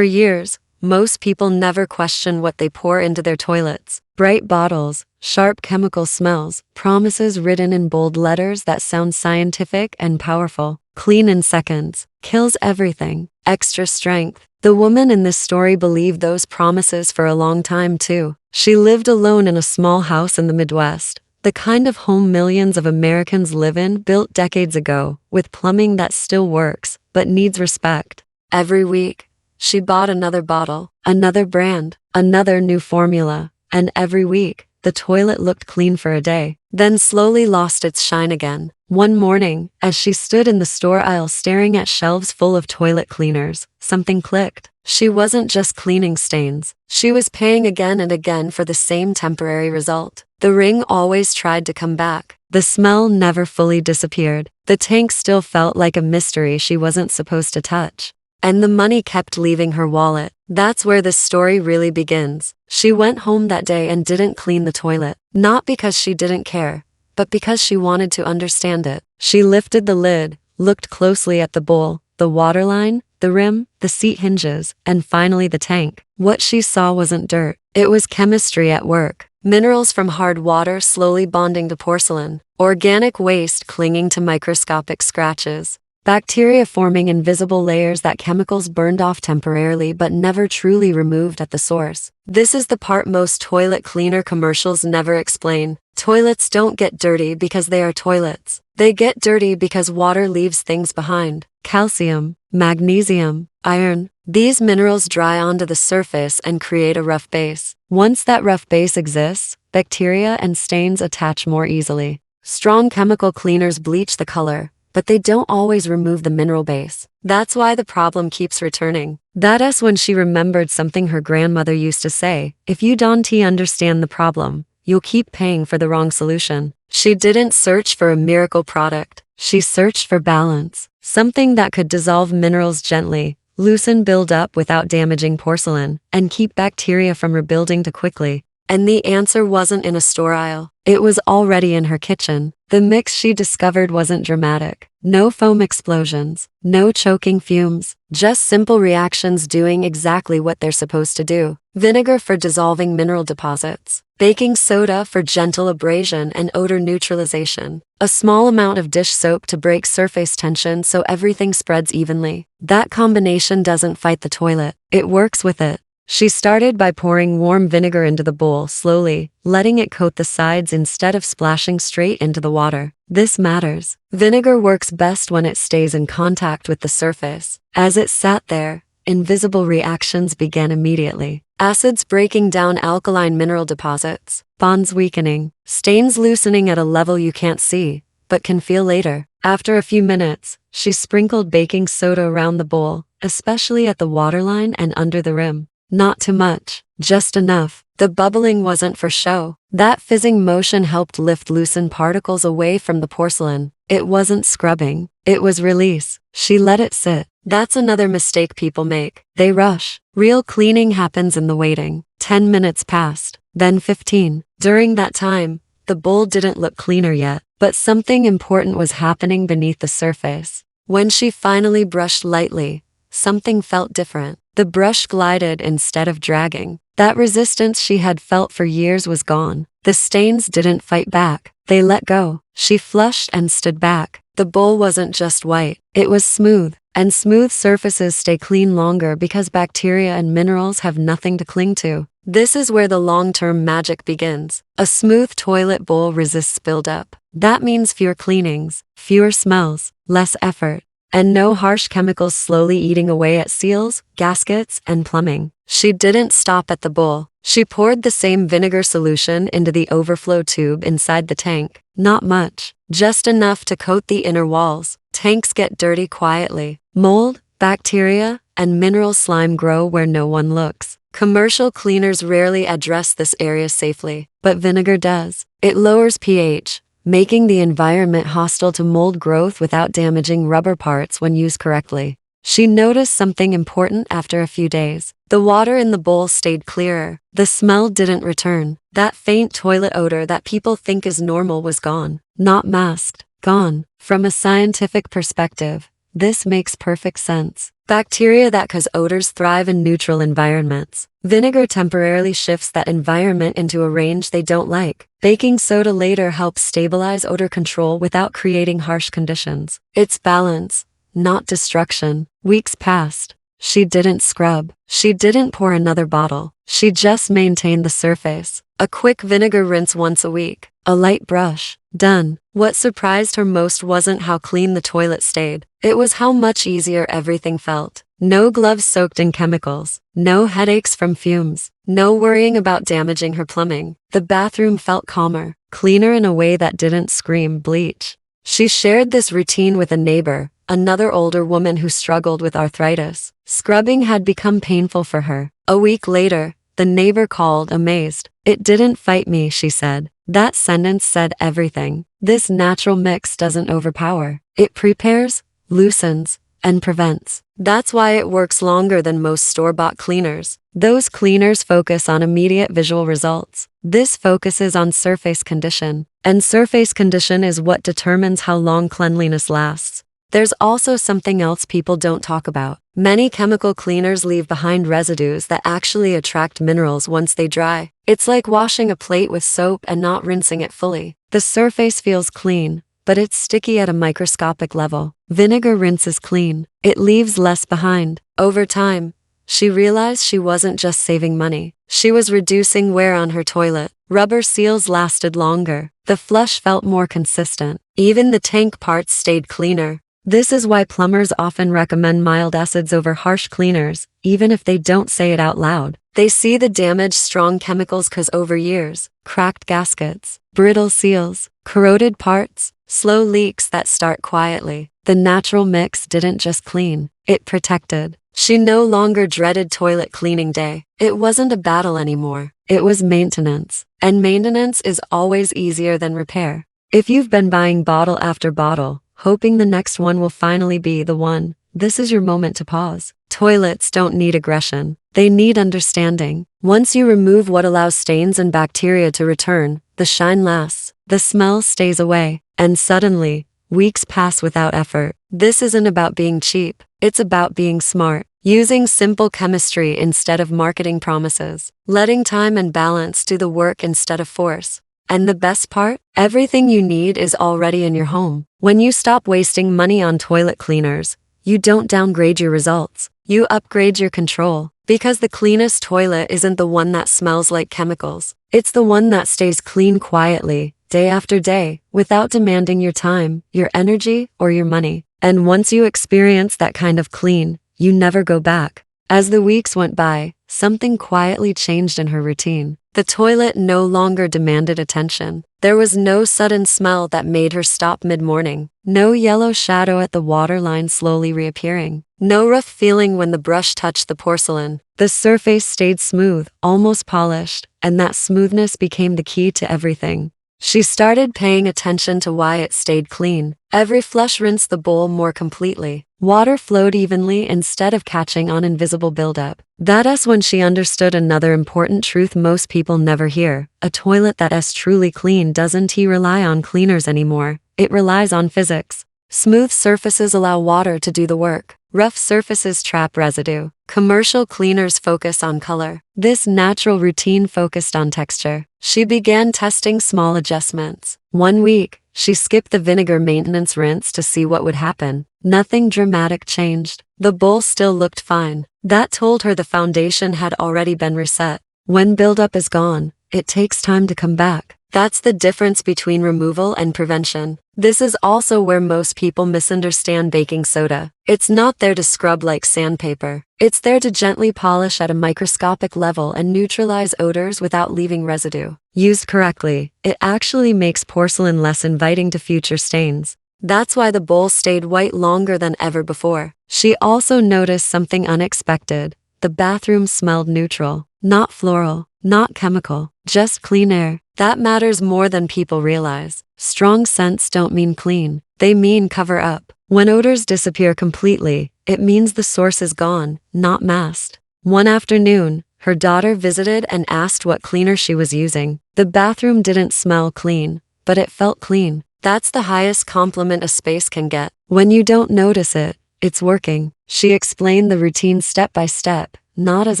For years, most people never question what they pour into their toilets. Bright bottles, sharp chemical smells, promises written in bold letters that sound scientific and powerful. Clean in seconds, kills everything, extra strength. The woman in this story believed those promises for a long time too. She lived alone in a small house in the Midwest, the kind of home millions of Americans live in, built decades ago, with plumbing that still works, but needs respect. Every week, she bought another bottle, another brand, another new formula, and every week, the toilet looked clean for a day, then slowly lost its shine again. One morning, as she stood in the store aisle staring at shelves full of toilet cleaners, something clicked. She wasn't just cleaning stains. She was paying again and again for the same temporary result. The ring always tried to come back. The smell never fully disappeared. The tank still felt like a mystery she wasn't supposed to touch. And the money kept leaving her wallet. That's where this story really begins. She went home that day and didn't clean the toilet. Not because she didn't care, but because she wanted to understand it. She lifted the lid, looked closely at the bowl, the waterline, the rim, the seat hinges, and finally the tank. What she saw wasn't dirt. It was chemistry at work. Minerals from hard water slowly bonding to porcelain. Organic waste clinging to microscopic scratches. Bacteria forming invisible layers that chemicals burned off temporarily but never truly removed at the source. This is the part most toilet cleaner commercials never explain. Toilets don't get dirty because they are toilets. They get dirty because water leaves things behind. Calcium, magnesium, iron. These minerals dry onto the surface and create a rough base. Once that rough base exists, bacteria and stains attach more easily. Strong chemical cleaners bleach the color, but they don't always remove the mineral base. That's why the problem keeps returning. That's when she remembered something her grandmother used to say: if you don't understand the problem, you'll keep paying for the wrong solution. She didn't search for a miracle product. She searched for balance. Something that could dissolve minerals gently, loosen buildup without damaging porcelain, and keep bacteria from rebuilding too quickly. And the answer wasn't in a store aisle. It was already in her kitchen. The mix she discovered wasn't dramatic. No foam explosions, no choking fumes, just simple reactions doing exactly what they're supposed to do. Vinegar for dissolving mineral deposits. Baking soda for gentle abrasion and odor neutralization. A small amount of dish soap to break surface tension so everything spreads evenly. That combination doesn't fight the toilet. It works with it. She started by pouring warm vinegar into the bowl slowly, letting it coat the sides instead of splashing straight into the water. This matters. Vinegar works best when it stays in contact with the surface. As it sat there, invisible reactions began immediately. Acids breaking down alkaline mineral deposits, bonds weakening, stains loosening at a level you can't see, but can feel later. After a few minutes, she sprinkled baking soda around the bowl, especially at the waterline and under the rim. Not too much, just enough. The bubbling wasn't for show. That fizzing motion helped lift loosened particles away from the porcelain. It wasn't scrubbing, it was release. She let it sit. That's another mistake people make. They rush. Real cleaning happens in the waiting. 10 minutes passed, then 15. During that time, the bowl didn't look cleaner yet, but something important was happening beneath the surface. When she finally brushed lightly, something felt different. The brush glided instead of dragging. That resistance she had felt for years was gone. The stains didn't fight back. They let go. She flushed and stood back. The bowl wasn't just white. It was smooth. And smooth surfaces stay clean longer because bacteria and minerals have nothing to cling to. This is where the long-term magic begins. A smooth toilet bowl resists buildup. That means fewer cleanings, fewer smells, less effort, and no harsh chemicals slowly eating away at seals, gaskets, and plumbing. She didn't stop at the bowl. She poured the same vinegar solution into the overflow tube inside the tank. Not much, just enough to coat the inner walls. Tanks get dirty quietly. Mold, bacteria, and mineral slime grow where no one looks. Commercial cleaners rarely address this area safely, but vinegar does. It lowers pH, making the environment hostile to mold growth without damaging rubber parts when used correctly. She noticed something important after a few days. The water in the bowl stayed clearer. The smell didn't return. That faint toilet odor that people think is normal was gone. Not masked, gone. From a scientific perspective, This makes perfect sense. Bacteria that cause odors thrive in neutral environments. Vinegar temporarily shifts that environment into a range they don't like. Baking soda later helps stabilize odor control without creating harsh conditions. It's balance, not destruction. Weeks passed. She didn't scrub. She didn't pour another bottle. She just maintained the surface. A quick vinegar rinse once a week. A light brush. Done. What surprised her most wasn't how clean the toilet stayed. It was how much easier everything felt. No gloves soaked in chemicals. No headaches from fumes. No worrying about damaging her plumbing. The bathroom felt calmer, cleaner in a way that didn't scream bleach. She shared this routine with a neighbor, another older woman who struggled with arthritis. Scrubbing had become painful for her. A week later, the neighbor called, amazed. "It didn't fight me," she said. That sentence said everything. This natural mix doesn't overpower. It prepares, loosens, and prevents. That's why it works longer than most store-bought cleaners. Those cleaners focus on immediate visual results. This focuses on surface condition. And surface condition is what determines how long cleanliness lasts. There's also something else people don't talk about. Many chemical cleaners leave behind residues that actually attract minerals once they dry. It's like washing a plate with soap and not rinsing it fully. The surface feels clean, but it's sticky at a microscopic level. Vinegar rinses clean. It leaves less behind. Over time, she realized she wasn't just saving money. She was reducing wear on her toilet. Rubber seals lasted longer. The flush felt more consistent. Even the tank parts stayed cleaner. This is why plumbers often recommend mild acids over harsh cleaners, even if they don't say it out loud. They see the damage strong chemicals cause over years: cracked gaskets, brittle seals, corroded parts, slow leaks that start quietly. The natural mix didn't just clean, it protected. She no longer dreaded toilet cleaning day. It wasn't a battle anymore. It was maintenance. And maintenance is always easier than repair. If you've been buying bottle after bottle, hoping the next one will finally be the one, this is your moment to pause. Toilets don't need aggression. They need understanding. Once you remove what allows stains and bacteria to return, the shine lasts, the smell stays away, and suddenly, weeks pass without effort. This isn't about being cheap. It's about being smart. Using simple chemistry instead of marketing promises. Letting time and balance do the work instead of force. And the best part? Everything you need is already in your home. When you stop wasting money on toilet cleaners, you don't downgrade your results. You upgrade your control. Because the cleanest toilet isn't the one that smells like chemicals. It's the one that stays clean quietly, day after day, without demanding your time, your energy, or your money. And once you experience that kind of clean, you never go back. As the weeks went by, something quietly changed in her routine. The toilet no longer demanded attention. There was no sudden smell that made her stop mid-morning. No yellow shadow at the water line slowly reappearing. No rough feeling when the brush touched the porcelain. The surface stayed smooth, almost polished, and that smoothness became the key to everything. She started paying attention to why it stayed clean. Every flush rinsed the bowl more completely. Water flowed evenly instead of catching on invisible buildup. That's when she understood another important truth most people never hear. A toilet that is truly clean doesn't rely on cleaners anymore. It relies on physics. Smooth surfaces allow water to do the work. Rough surfaces trap residue. Commercial cleaners focus on color. This natural routine focused on texture. She began testing small adjustments. One week, she skipped the vinegar maintenance rinse to see what would happen. Nothing dramatic changed. The bowl still looked fine. That told her the foundation had already been reset. When buildup is gone, it takes time to come back. That's the difference between removal and prevention. This is also where most people misunderstand baking soda. It's not there to scrub like sandpaper. It's there to gently polish at a microscopic level and neutralize odors without leaving residue. Used correctly, it actually makes porcelain less inviting to future stains. That's why the bowl stayed white longer than ever before. She also noticed something unexpected. The bathroom smelled neutral, not floral, not chemical, just clean air. That matters more than people realize. Strong scents don't mean clean. They mean cover up. When odors disappear completely, it means the source is gone, not masked. One afternoon, her daughter visited and asked what cleaner she was using. The bathroom didn't smell clean, but it felt clean. That's the highest compliment a space can get. When you don't notice it, It's working. She explained the routine step by step, not as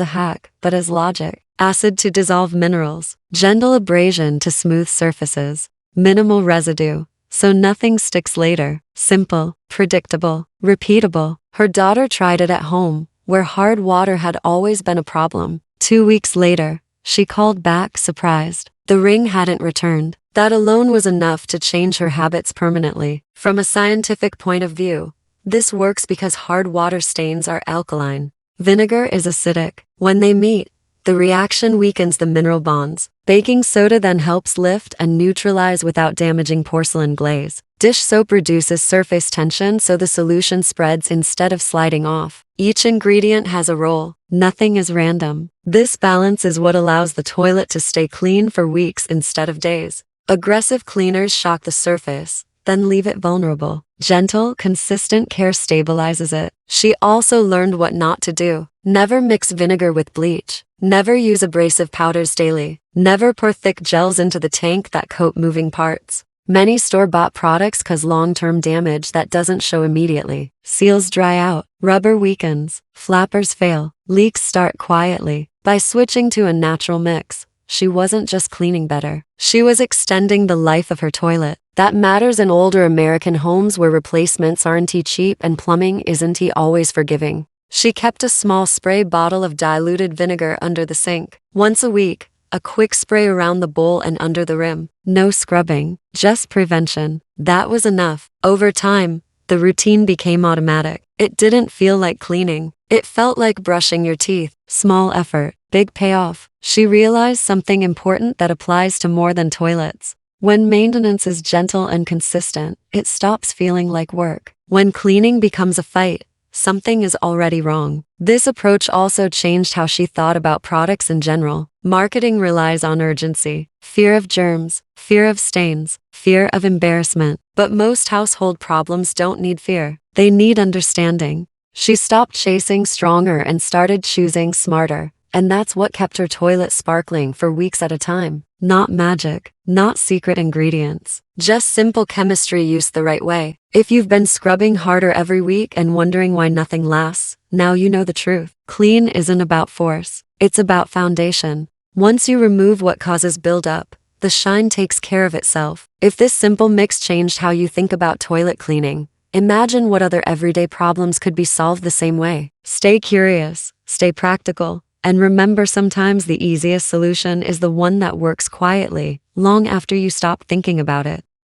a hack, but as logic. Acid to dissolve minerals, gentle abrasion to smooth surfaces, minimal residue, so nothing sticks later. Simple, predictable, repeatable. Her daughter tried it at home, where hard water had always been a problem. 2 weeks later, she called back surprised. The ring hadn't returned. That alone was enough to change her habits permanently. From a scientific point of view, this works because hard water stains are alkaline. Vinegar is acidic. When they meet, the reaction weakens the mineral bonds. Baking soda then helps lift and neutralize without damaging porcelain glaze. Dish soap reduces surface tension so the solution spreads instead of sliding off. Each ingredient has a role. Nothing is random. This balance is what allows the toilet to stay clean for weeks instead of days. Aggressive cleaners shock the surface, then leave it vulnerable. Gentle, consistent care stabilizes it. She also learned what not to do. Never mix vinegar with bleach. Never use abrasive powders daily. Never pour thick gels into the tank that coat moving parts. Many store-bought products cause long-term damage that doesn't show immediately. Seals dry out. Rubber weakens. Flappers fail. Leaks start quietly. By switching to a natural mix, she wasn't just cleaning better. She was extending the life of her toilet. That matters in older American homes where replacements aren't cheap and plumbing isn't always forgiving. She kept a small spray bottle of diluted vinegar under the sink. Once a week, a quick spray around the bowl and under the rim. No scrubbing, just prevention. That was enough. Over time, the routine became automatic. It didn't feel like cleaning. It felt like brushing your teeth. Small effort, big payoff. She realized something important that applies to more than toilets. When maintenance is gentle and consistent, it stops feeling like work. When cleaning becomes a fight, something is already wrong. This approach also changed how she thought about products in general. Marketing relies on urgency, fear of germs, fear of stains, fear of embarrassment. But most household problems don't need fear. They need understanding. She stopped chasing stronger and started choosing smarter. And that's what kept her toilet sparkling for weeks at a time. Not magic, not secret ingredients, just simple chemistry used the right way. If you've been scrubbing harder every week and wondering why nothing lasts, now you know the truth. Clean isn't about force, it's about foundation. Once you remove what causes buildup, the shine takes care of itself. If this simple mix changed how you think about toilet cleaning, imagine what other everyday problems could be solved the same way. Stay curious, stay practical. And remember, sometimes the easiest solution is the one that works quietly, long after you stop thinking about it.